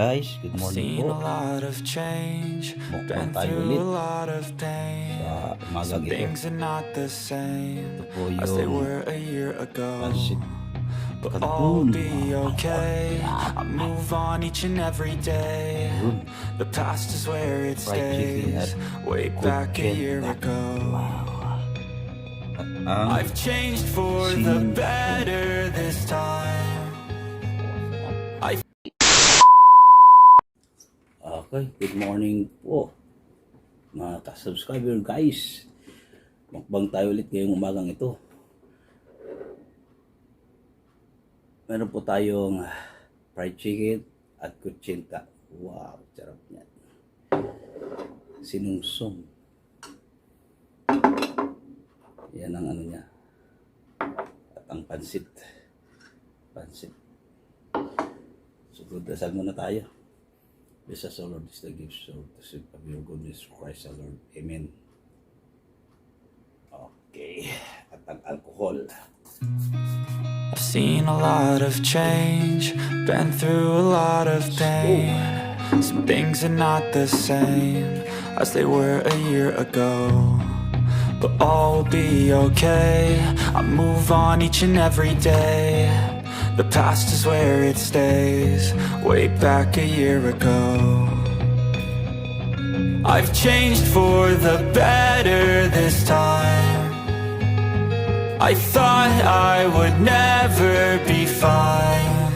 guys, good morning Seen a po. lot of change, been Mukbang tayo through ulit a lot of pain. sa umagang Some ito. things are not the same Ito po as they yung were a year ago. pansit But all canton. be okay. I move on each and every day. Yun. The past is where it Fried chicken stays. at Way back a year ago. Wow. At ang I've changed for the better this time. Okay, good morning po mga ka-subscriber guys. Mukbang tayo ulit ngayong umagang ito. Meron po tayong fried chicken at kutsinta. Wow, sarap niyan. Sinungsong. Yan ang ano niya. At ang pansit. Pansit. So, dasal muna tayo. Bless us, O Lord, is the gift so to save of your goodness, Christ our Lord. Amen. Okay. At ang alcohol. I've seen a lot of change, been through a lot of pain. Some things are not the same as they were a year ago. But all will be okay. I move on each and every day. The past is where it stays. Way back a year ago. I've changed for the better this time. I thought I would never be fine.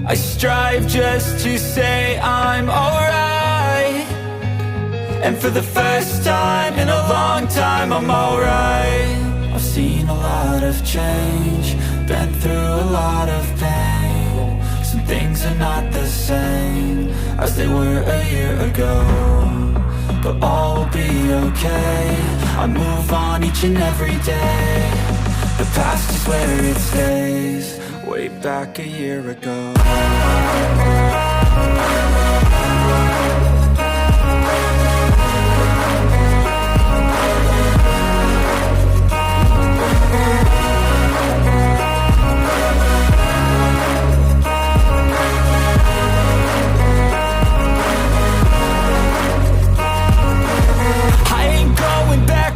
I strive just to say I'm alright. And for the first time in a long time I'm alright. I've seen a lot of change, been through a lot of pain. Some things are not the same as they were a year ago. But all will be okay. I move on each and every day. The past is where it stays. Way back a year ago.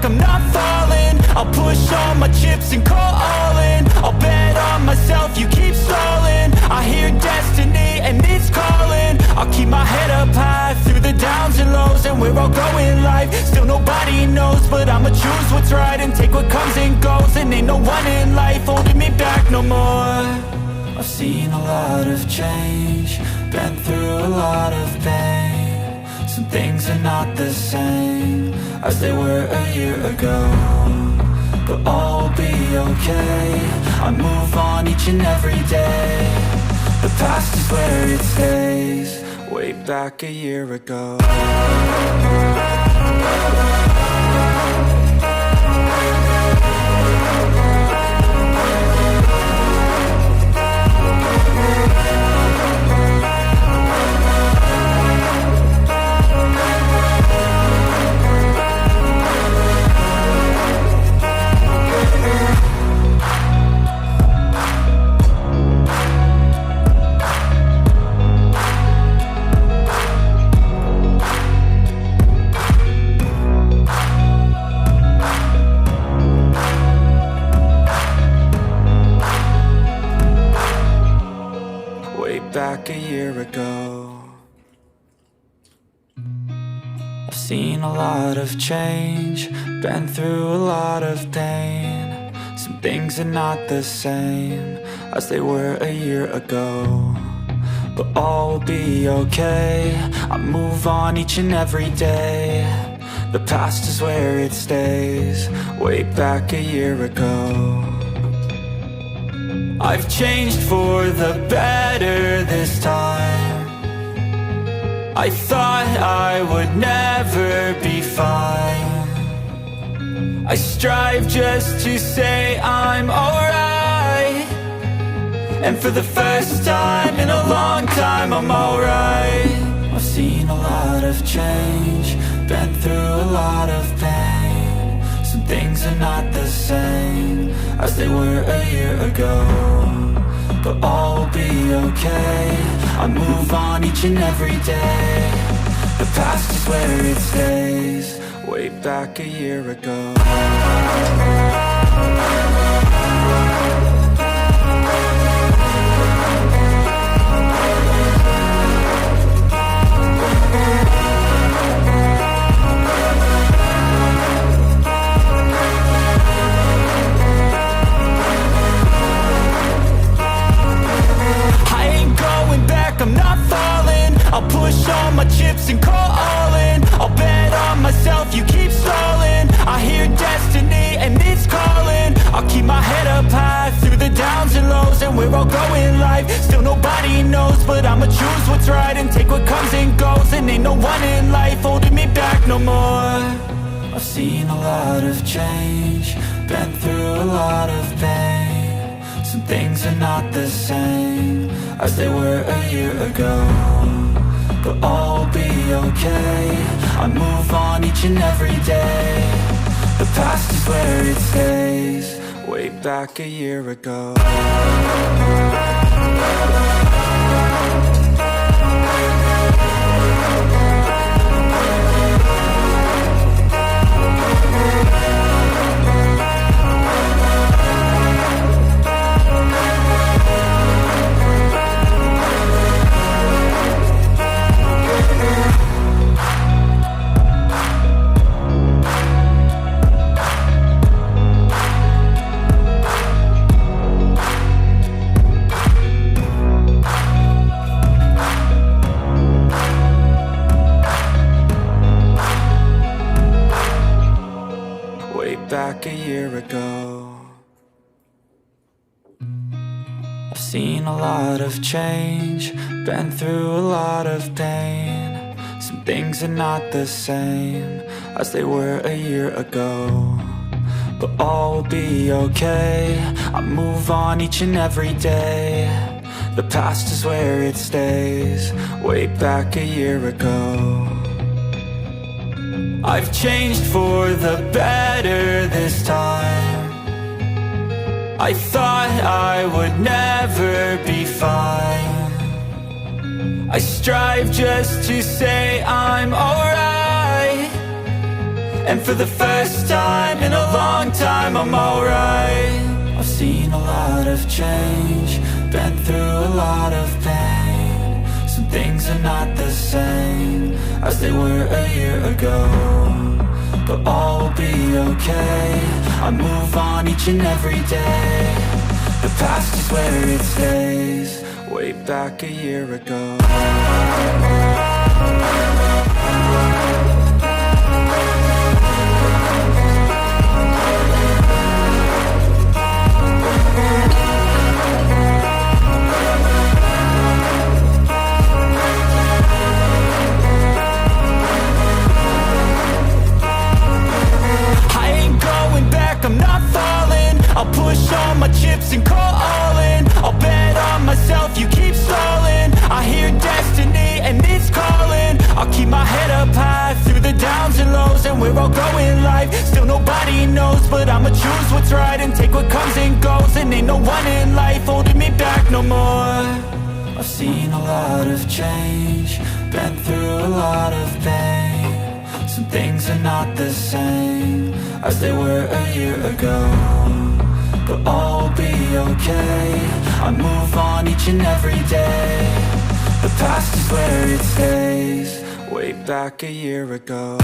I'm not falling. I'll push all my chips and call all in. I'll bet on myself, you keep stalling. I hear destiny and it's calling. I'll keep my head up high through the downs and lows. And we're all going life, still nobody knows. But I'ma choose what's right and take what comes and goes. And ain't no one in life holding me back no more. I've seen a lot of change, been through a lot of pain. Some things are not the same as they were a year ago. But all will be okay. I move on each and every day. The past is where it stays. Way back a year ago. Back a year ago. I've seen a lot of change, been through a lot of pain. Some things are not the same as they were a year ago. But all will be okay. I move on each and every day. The past is where it stays. Way back a year ago. I've changed for the better this time. I thought I would never be fine. I strive just to say I'm alright. And for the first time in a long time I'm alright. I've seen a lot of change, been through a lot of pain. Some things are not the same as they were a year ago. but all will be okay. I move on each and every day. The past is where it stays. Way back a year ago. I'm not falling. I'll push all my chips and call all in. I'll bet on myself, you keep stalling. I hear destiny and it's calling. I'll keep my head up high through the downs and lows. And we're all going live, still nobody knows. But I'ma choose what's right and take what comes and goes. And ain't no one in life holding me back no more. I've seen a lot of change, been through a lot of pain. Some things are not the same as they were a year ago, but all will be okay. I move on each and every day. The past is where it stays. Way back a year ago. Back a year ago. I've seen a lot of change, been through a lot of pain. Some things are not the same as they were a year ago, but all will be okay. I move on each and every day. The past is where it stays. Way back a year ago. I've changed for the better this time. I thought I would never be fine. I strive just to say I'm alright. And for the first time in a long time I'm alright. I've seen a lot of change, been through a lot of pain. Some things are not the same as they were a year ago, but all will be okay. I move on each and every day. The past is where it stays. Way back a year ago. I'm not falling. I'll push all my chips and call all in. I'll bet on myself, you keep stalling. I hear destiny and it's calling. I'll keep my head up high through the downs and lows. And we're all going live, still nobody knows. But I'ma choose what's right and take what comes and goes. And ain't no one in life holding me back no more. I've seen a lot of change, been through a lot of pain. Some things are not the same as they were a year ago, but all will be okay. I move on each and every day. The past is where it stays. Way back a year ago.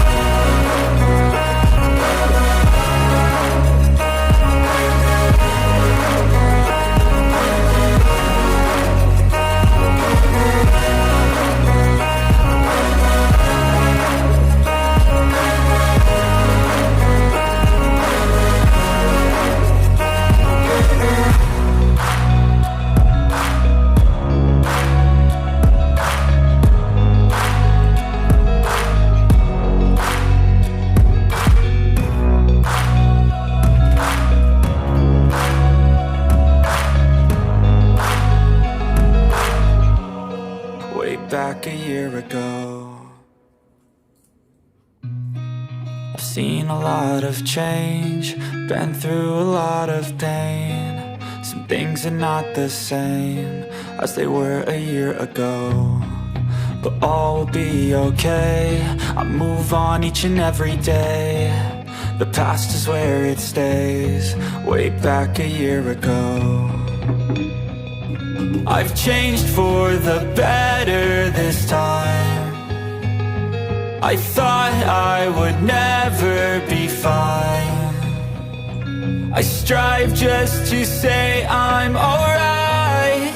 Back a year ago. I've seen a lot of change, been through a lot of pain. Some things are not the same as they were a year ago, but all will be okay. I move on each and every day. The past is where it stays, way back a year ago. I've changed for the better this time. I thought I would never be fine. I strive just to say I'm alright,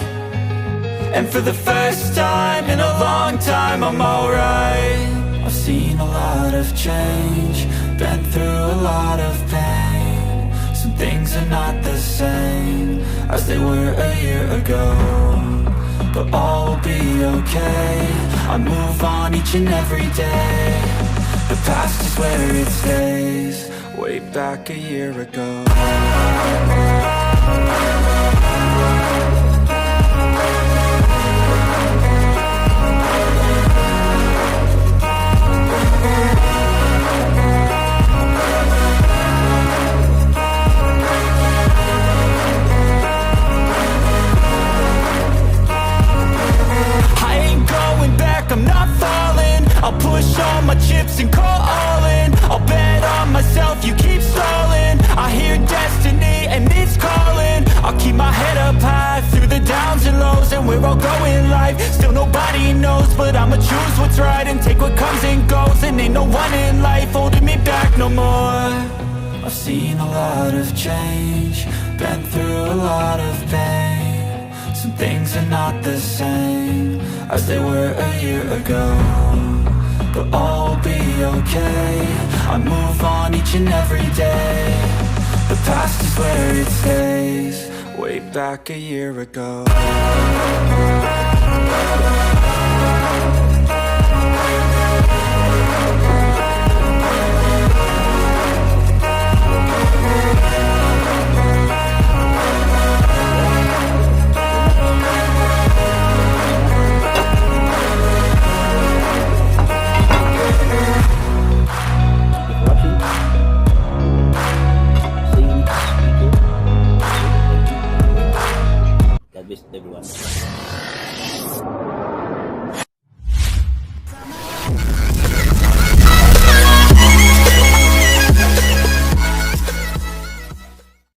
and for the first time in a long time I'm alright. I've seen a lot of change, been through a lot of pain. Some things are not the same as they were a year ago, but all will be okay. I move on each and every day. The past is where it stays, way back a year ago. I'm not falling, I'll push all my chips and call all in. I'll bet on myself, you keep stalling. I hear destiny and it's calling. I'll keep my head up high through the downs and lows, and we're all going life. Still nobody knows, but I'ma choose what's right and take what comes and goes. And ain't no one in life holding me back no more. I've seen a lot of change, been through a lot of pain. Some things are not the same as they were a year ago, but all will be okay. I move on each and every day. The past is where it stays, way back a year ago.